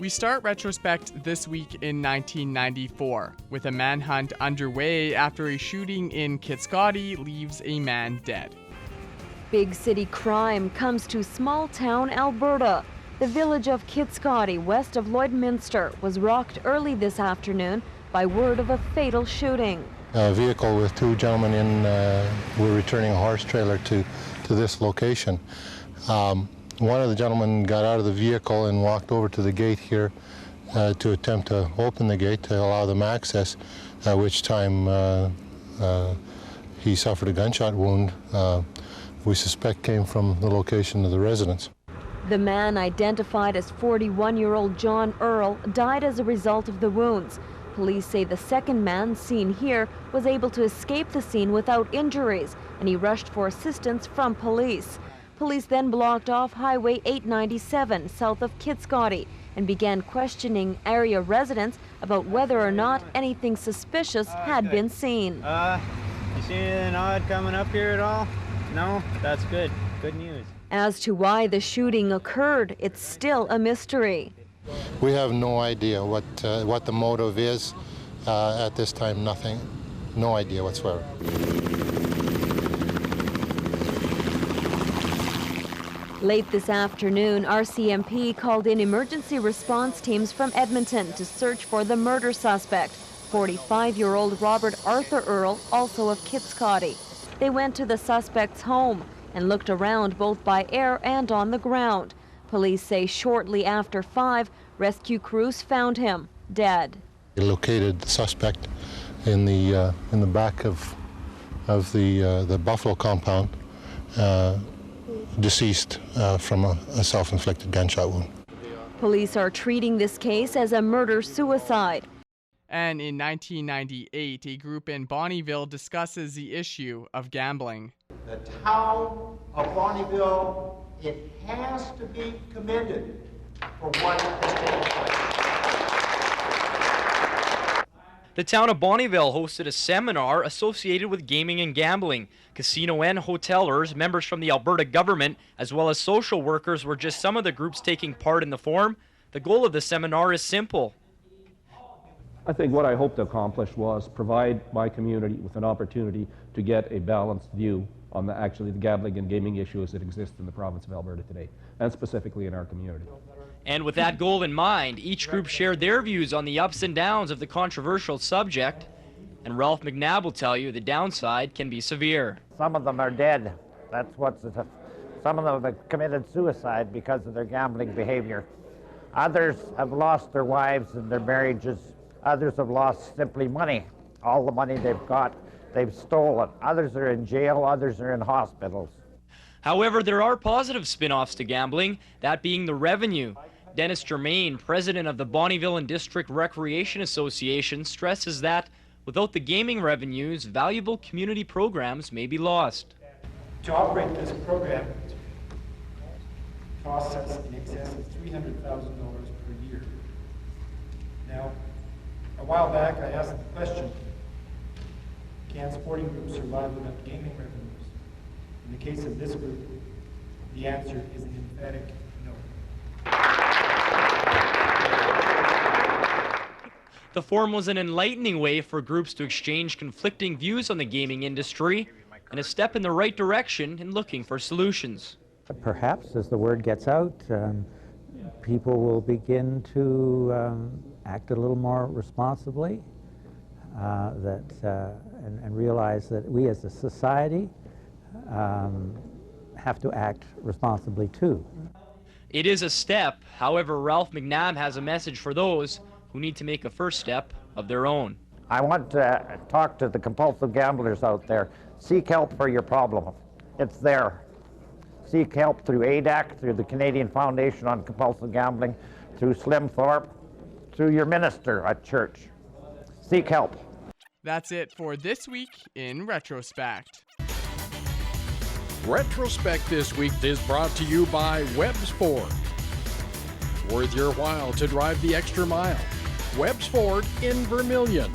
We start retrospect this week in 1994, with a manhunt underway after a shooting in Kitscoty leaves a man dead. Big city crime comes to small town Alberta. The village of Kitscoty, west of Lloydminster, was rocked early this afternoon by word of a fatal shooting. A vehicle with two gentlemen in were returning a horse trailer to this location. One of the gentlemen got out of the vehicle and walked over to the gate here to attempt to open the gate to allow them access, at which time he suffered a gunshot wound we suspect came from the location of the residence. The man, identified as 41-year-old John Earl, died as a result of the wounds. Police say the second man seen here was able to escape the scene without injuries, and he rushed for assistance from police. Police then blocked off Highway 897 south of Kitscoty and began questioning area residents about whether or not anything suspicious had been seen. You see anything odd coming up here at all? No? That's good. Good news. As to why the shooting occurred, it's still a mystery. We have no idea what the motive is at this time. Nothing. No idea whatsoever. Late this afternoon, RCMP called in emergency response teams from Edmonton to search for the murder suspect, 45-year-old Robert Arthur Earl, also of Kitscoty. They went to the suspect's home and looked around both by air and on the ground. Police say shortly after 5, rescue crews found him dead. They located the suspect in the back of the Buffalo compound, deceased from a self-inflicted gunshot wound. Police are treating this case as a murder-suicide. And in 1998, a group in Bonnyville discusses the issue of gambling. The town of Bonnyville, it has to be commended for what has taken place. The town of Bonnyville hosted a seminar associated with gaming and gambling. Casino and hotelers, members from the Alberta government, as well as social workers were just some of the groups taking part in the forum. The goal of the seminar is simple. I think what I hope to accomplish was provide my community with an opportunity to get a balanced view on the gambling and gaming issues that exist in the province of Alberta today, and specifically in our community. And with that goal in mind, each group shared their views on the ups and downs of the controversial subject. And Ralph McNabb will tell you the downside can be severe. Some of them are dead. That's what's some of them have committed suicide because of their gambling behavior. Others have lost their wives and their marriages. Others have lost simply money. All the money they've got, they've stolen. Others are in jail, others are in hospitals. However, there are positive spin-offs to gambling, that being the revenue. Dennis Germain, president of the Bonnyville and District Recreation Association, stresses that without the gaming revenues, valuable community programs may be lost. To operate this program costs us in excess of $300,000 per year. Now, a while back I asked the question, can sporting groups survive without gaming revenues? In the case of this group, the answer is an emphatic no. The forum was an enlightening way for groups to exchange conflicting views on the gaming industry and a step in the right direction in looking for solutions. Perhaps as the word gets out, people will begin to act a little more responsibly and realize that we as a society have to act responsibly too. It is a step. However, Ralph McNabb has a message for those who need to make a first step of their own. I want to talk to the compulsive gamblers out there. Seek help for your problem. It's there. Seek help through ADAC, through the Canadian Foundation on Compulsive Gambling, through Slim Thorpe, through your minister at church. Seek help. That's it for this week in Retrospect. Retrospect this week is brought to you by Webb's Ford. Worth your while to drive the extra mile. Webb's Ford in Vermilion.